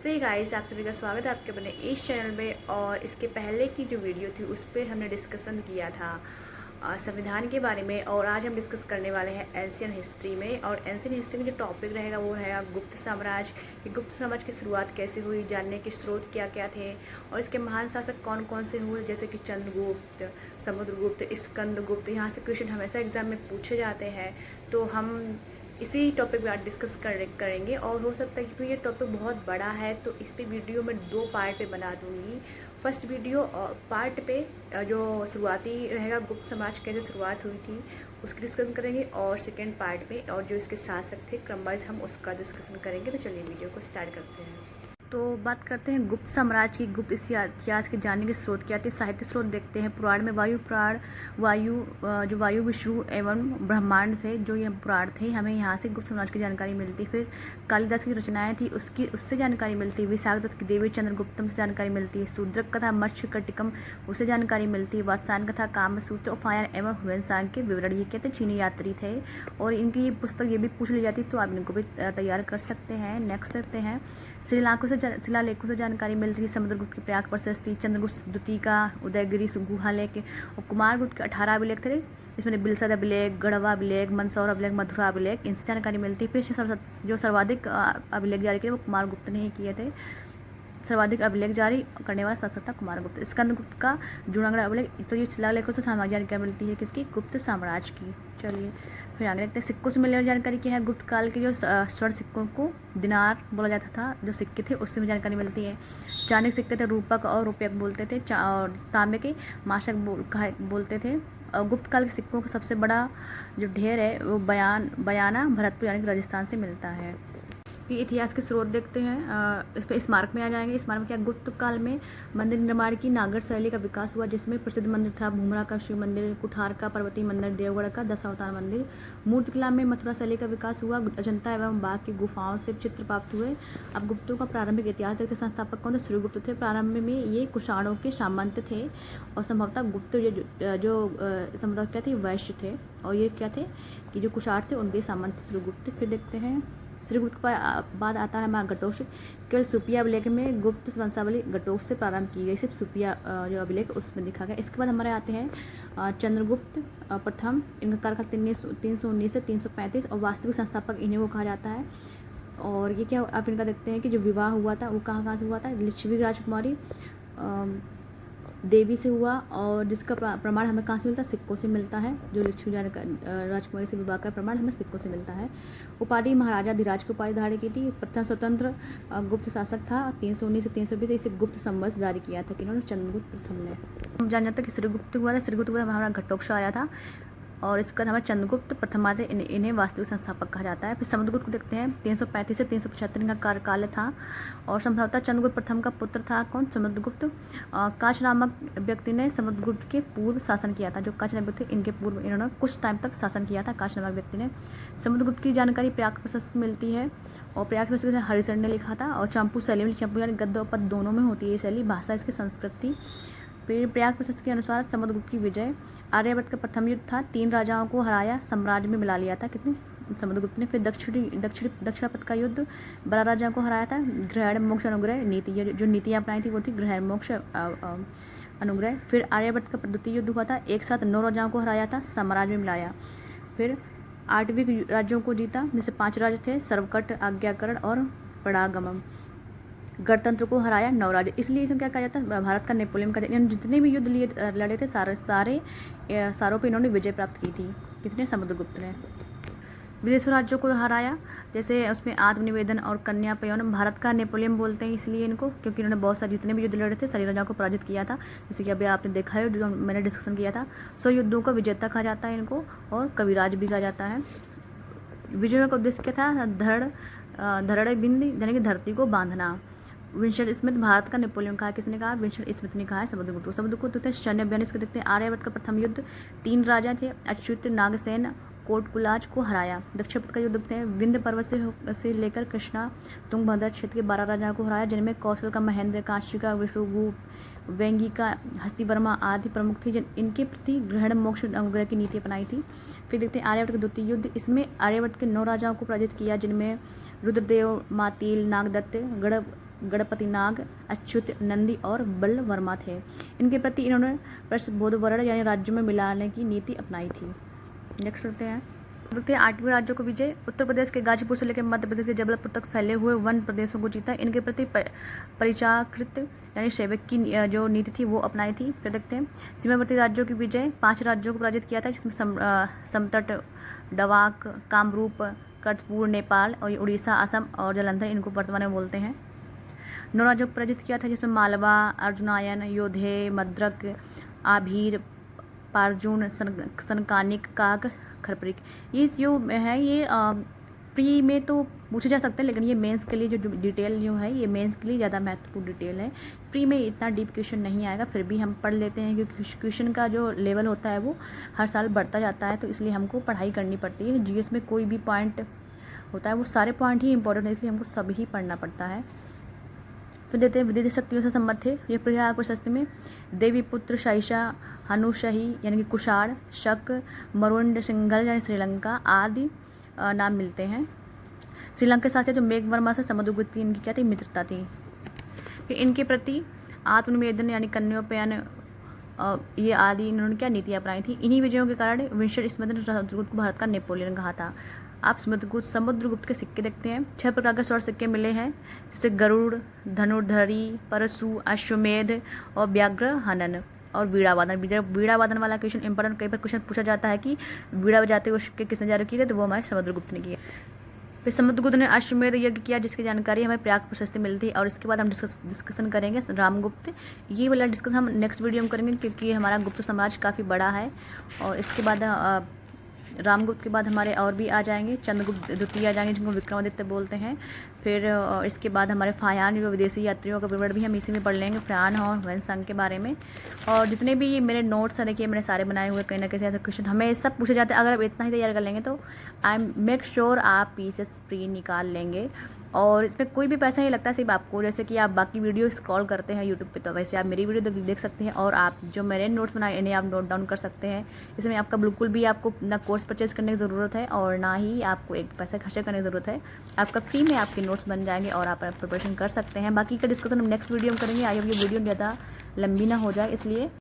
सो ये गाइस, आप सभी का स्वागत है आपके अपने इस चैनल में। और इसके पहले की जो वीडियो थी उस पर हमने डिस्कशन किया था संविधान के बारे में। और आज हम डिस्कस करने वाले हैं एंशियन हिस्ट्री में। और एंशियन हिस्ट्री में जो टॉपिक रहेगा वो रहेगा गुप्त साम्राज्य कि गुप्त साम्राज्य की शुरुआत कैसे हुई, जानने के स्रोत क्या क्या थे और इसके महान शासक कौन कौन से हुए, जैसे कि चंद्रगुप्त, समुद्रगुप्त, स्कंदगुप्त। यहाँ से क्वेश्चन हमेशा एग्जाम में पूछे जाते हैं, तो हम इसी टॉपिक पे आज डिस्कस करेंगे। और हो सकता है क्योंकि ये टॉपिक बहुत बड़ा है तो इस पे वीडियो में 2 पार्ट पे बना दूँगी। फर्स्ट वीडियो पार्ट पे जो शुरुआती रहेगा, गुप्त समाज कैसे शुरुआत हुई थी उसकी डिस्कशन करेंगे, और सेकेंड पार्ट पे और जो इसके शासक थे क्रम वाइज हम उसका डिस्कशन करेंगे। तो चलिए वीडियो को स्टार्ट करते हैं। तो बात करते हैं गुप्त साम्राज्य की। गुप्त इतिहास के जानने के स्रोत क्या थे। साहित्य स्रोत देखते हैं। पुराण में वायु पुराण, जो वायु विष्णु एवं ब्रह्मांड थे, जो ये पुराण थे, हमें यहाँ से गुप्त साम्राज्य की जानकारी मिलती। फिर कालिदास की रचनाएं थी उससे जानकारी मिलती। विशाखदत्त की देवी चंद्रगुप्तम से जानकारी मिलती है। शूद्रक कथा मत्स्य कटिकम उससे जानकारी मिलती है। वात्सायन कथा कामसूत्र और फायर एवं हुएनसांग के विवरण, ये कहते चीनी यात्री थे और इनकी पुस्तक ये भी पूछ ली जाती, तो आप इनको भी तैयार कर सकते हैं। नेक्स्ट देखते हैं शिलालेखों से जानकारी मिलती है। समुद्रगुप्त की प्रयाग प्रशस्ति, चंद्रगुप्त द्वितीय का उदयगिरी गुहा लेख और कुमारगुप्त के 18 अभिलेख थे, इसमें बिलसद अभिलेख, गढ़वा अभिलेख, मंदसौर अभिलेख, मथुरा अभिलेख, इनसे जानकारी मिलती है। फिर जो सर्वाधिक अभिलेख जारी किए वो कुमारगुप्त ने ही किए थे। सर्वाधिक अभिलेख जारी करने वाला शासक था कुमारगुप्त। स्कंदगुप्त का जुड़ांगड़ा अभिलेख। तो ये शिलालेखों से सामाजिक जानकारी मिलती है किसकी, गुप्त साम्राज्य की। चलिए फिर आगे देखते हैं। सिक्कों से मिलने वाली जानकारी क्या है। गुप्त काल के जो स्वर्ण सिक्कों को दिनार बोला जाता था, जो सिक्के थे उससे भी जानकारी मिलती है। चांदी सिक्के थे रूपक और रुपयक बोलते थे, और तांबे के माशक बोलते थे। और गुप्त काल के सिक्कों का सबसे बड़ा जो ढेर है वो बयाना भरतपुर यानी कि राजस्थान से मिलता है। फिर इतिहास के स्रोत देखते हैं। इस पर स्मारक में आ जाएंगे। स्मारक में क्या, गुप्त काल में मंदिर निर्माण की नागर शैली का विकास हुआ, जिसमें प्रसिद्ध मंदिर था भूमरा का शिव मंदिर, कुठार का पर्वतीय मंदिर, देवगढ़ का दशावतार मंदिर। मूर्तिकला में मथुरा शैली का विकास हुआ। अजंता एवं बाघ की गुफाओं से चित्र प्राप्त हुए। अब गुप्तों का प्रारंभिक इतिहास देखते। संस्थापक कौन थे, श्रीगुप्त थे। प्रारंभ में ये कुषाणों के सामंत थे और संभवतः गुप्त जो संभवतः क्या थे, वैश्य थे। और ये क्या थे कि जो कुषाण थे उनके सामंत श्रीगुप्त। फिर देखते हैं श्रीगुप्त के बाद आता है हमारा घटोत्कच। केवल सुपिया अभिलेख में गुप्त वंशावली घटोत्कच से प्रारंभ की गई, सिर्फ सुपिया जो अभिलेख उसमें लिखा गया। इसके बाद हमारे आते हैं चंद्रगुप्त प्रथम। इनका कार्यकाल 319 से 335 और वास्तविक संस्थापक इन्हीं को कहा जाता है। और ये क्या, आप इनका देखते हैं कि जो विवाह हुआ था वो कहाँ से हुआ था, लिच्छवी राजकुमारी देवी से हुआ, और जिसका प्रमाण हमें कहाँ से मिलता है, सिक्कों से मिलता है। जो लिच्छवी राजकुमारी से विवाह का प्रमाण हमें सिक्कों से मिलता है। उपाधि महाराजा धीराज की उपाधि धारण की थी। प्रथम स्वतंत्र गुप्त शासक था 319 से 320, इसे गुप्त संवत्स जारी किया था किन्होंने, चंद्रगुप्त प्रथम ने। हम जान जाते हैं कि श्रीगुप्त हुआ था। श्रीगुप्त हुआ हमारा घटोत्कच आया था और इसका नाम है चंद्रगुप्त प्रथम आते, इन्हें वास्तविक संस्थापक कहा जाता है। फिर समुद्रगुप्त को देखते हैं। 335 से 375 का कार्यकाल था और संभवतः चंद्रगुप्त प्रथम का पुत्र था कौन, समुद्रगुप्त। काच नामक व्यक्ति ने समुद्रगुप्त के पूर्व शासन किया था। जो काच नामक व्यक्ति इनके पूर्व इन्होंने कुछ टाइम तक शासन किया था, काच नामक व्यक्ति ने। समुद्रगुप्त की जानकारी प्रयाग प्रशस्ति मिलती है और प्रयाग प्रशस्ति हरिशरण ने लिखा था। और चंपू शैली, चंपू यानी गद्य और पद दोनों में होती है ये शैली, भाषा इसकी संस्कृत थी। फिर प्रयाग प्रशस्ति के अनुसार समुद्रगुप्त की विजय, आर्यभट्ट का प्रथम युद्ध था, 3 राजाओं को हराया, साम्राज्य में मिला लिया था कितने, समुद्रगुप्त ने। फिर दक्षिणापथ का युद्ध, 12 राजाओं को हराया था। ग्रहण मोक्ष अनुग्रह नीति, जो नीतियाँ अपनाई थी वो थी ग्रहण मोक्ष अनुग्रह। फिर आर्यभट्ट का द्वितीय युद्ध हुआ था, एक साथ 9 राजाओं को हराया था, साम्राज्य में मिलाया। फिर 8 राज्यों को जीता, जैसे 5 राज्य थे, सर्वकट, आज्ञाकरण और परागमम। गणतंत्र को हराया, 9 राज्य। इसलिए इसे क्या कहा जाता है, भारत का नेपोलियन का। जितने भी युद्ध लड़े थे सारों पे इन्होंने विजय प्राप्त की थी, कितने, समुद्रगुप्त ने। विदेशी राज्यों को हराया, जैसे उसमें आत्मनिवेदन और कन्या पयन। भारत का नेपोलियन बोलते हैं इसलिए इनको, क्योंकि इन्होंने बहुत सारे जितने भी युद्ध लड़े थे सारी राजाओं को पराजित किया था, जैसे कि अभी आपने देखा है जो मैंने डिस्कशन किया था। 100 युद्धों का विजेता कहा जाता है इनको और कविराज भी कहा जाता है। विजय का उद्देश्य क्या था, धरड़ बिंदी यानी कि धरती को बांधना। विंस्टन स्मिथ भारत का नेपोलियन कहा, किसने कहा, विंस्टन स्मिथ ने कहा है समुद्रगुप्त। समुद्रगुप्त देखते हैं सैन्य अभियान। इसको देखते हैं आर्यभट्ट का प्रथम युद्ध, 3 राजा थे, अच्युत, नागसेन, कोटकुलाज को हराया। दक्षिणापथ का युद्ध देखते हैं, विंध्य पर्वत से लेकर कृष्णा तुंगभद्रा क्षेत्र के 12 राजाओं को हराया, जिनमें कौशल का महेंद्र, काशी का विष्णुगुप्त, वेंगी का हस्तिवर्मा आदि प्रमुख थे, जिन इनके प्रति ग्रहण मोक्ष अनुग्रह की नीति अपनाई थी। फिर देखते हैं आर्यभट्ट का द्वितीय युद्ध। इसमें आर्यभट्ट के 9 राजाओं को पराजित किया, जिनमें रुद्रदेव, मातील, नागदत्त, गणपति नाग, अच्युत, नंदी और बलवर्मा थे। इनके प्रति इन्होंने प्रशबोधवर्ण यानी राज्यों में मिलाने की नीति अपनाई थी। नेक्स्ट होते हैं 8वें राज्यों को विजय। उत्तर प्रदेश के गाजीपुर से लेकर मध्य प्रदेश के जबलपुर तक फैले हुए वन प्रदेशों को जीता। इनके प्रति परिचाकृत यानी सेवक की जो नीति थी वो अपनाई थी। फिर देखते हैं सीमावर्ती राज्यों की विजय। 5 राज्यों को पराजित किया था, जिसमें समतट, डवाक, कामरूप, कर्तपुर नेपाल और उड़ीसा, असम और जालंधर इनको वर्तमान में बोलते हैं। 9 राज्यों को पराजित किया था, जिसमें मालवा, अर्जुनायन, योधे, मद्रक, आभीर, पारजून, सनकानिक, काक, खरपरिक। ये जो है ये प्री में तो पूछे जा सकते हैं, लेकिन ये मेंस के लिए जो डिटेल जो है ये मेंस के लिए ज़्यादा महत्वपूर्ण डिटेल है। प्री में इतना डीप क्वेश्चन नहीं आएगा, फिर भी हम पढ़ लेते हैं क्योंकि क्वेश्चन का जो लेवल होता है वो हर साल बढ़ता जाता है, तो इसलिए हमको पढ़ाई करनी पड़ती है। जीएस में कोई भी पॉइंट होता है वो सारे पॉइंट ही इंपॉर्टेंट है, इसलिए हमको सब ही पढ़ना पड़ता है। फिर देते हैं विदेशी शक्तियों से संबंध थे। ये प्रयाग प्रशस्ति में देवी पुत्र, शाइशा, हनुशाही यानी कि कुषाण, शक, मरुंड, सिंघल यानी श्रीलंका आदि नाम मिलते हैं। श्रीलंका के साथ जो मेघवर्मा से समुद्रगुप्त की इनकी क्या थी, मित्रता थी। फिर इनके प्रति आत्मनिवेदन यानी कन्योपायन ये आदि इन्होंने क्या नीतियाँ अपनाई थी। इन्हीं विजयों के कारण विंशर स्मिथ ने समुद्रगुप्त को भारत का नेपोलियन कहा था। आप समुद्रगुप्त के सिक्के देखते हैं। 6 प्रकार के स्वर्ण सिक्के मिले हैं, जैसे गरुड़, धनुर्धरी, परशु, अश्वमेध और व्याघ्र हनन और वीणावादन। वीणावादन वाला क्वेश्चन इंपॉर्टेंट, कई बार क्वेश्चन पूछा जाता है कि वीणा बजाते हुए सिक्के किसने जारी किए थे, तो वो हमारे समुद्रगुप्त ने किए। फिर समुद्रगुप्त ने अश्वमेध यज्ञ किया, जिसकी जानकारी हमें प्रयाग प्रशस्ति मिलती है। और इसके बाद हम डिस्कशन करेंगे रामगुप्त। ये वाला डिस्कशन हम नेक्स्ट वीडियो में करेंगे, क्योंकि हमारा गुप्त साम्राज्य काफ़ी बड़ा है। और इसके बाद रामगुप्त के बाद हमारे और भी आ जाएंगे, चंद्रगुप्त द्वितीय आ जाएंगे, जिनको विक्रमादित्य बोलते हैं। फिर इसके बाद हमारे फायान जो विदेशी यात्रियों का विवरण भी हम इसी में पढ़ लेंगे, फ्रान और वैनसंग के बारे में। और जितने भी ये मेरे नोट्स हैं, देखिए मैंने सारे बनाए हुए, कहीं ना कहीं ऐसे क्वेश्चन हमें सब पूछे जाते हैं। अगर आप इतना ही तैयार कर लेंगे तो आई मेक श्योर आप पीसेस फ्री निकाल लेंगे। और इसमें कोई भी पैसा नहीं लगता, सिर्फ आपको, जैसे कि आप बाकी वीडियो स्क्रॉल करते हैं यूट्यूब पे, तो वैसे आप मेरी वीडियो देख सकते हैं। और आप जो मेरे नोट्स बनाए इन्हें आप नोट डाउन कर सकते हैं। इसमें आपका बिल्कुल भी आपको ना कोर्स परचेज करने की ज़रूरत है और ना ही आपको एक पैसा खर्चा करने की ज़रूरत है। आपका फ्री में आपके नोट्स बन जाएंगे और आप प्रिपरेशन कर सकते हैं। बाकी का डिस्कशन हम नेक्स्ट वीडियो में करेंगे। आई होप ये वीडियो ज़्यादा लंबी ना हो जाए, इसलिए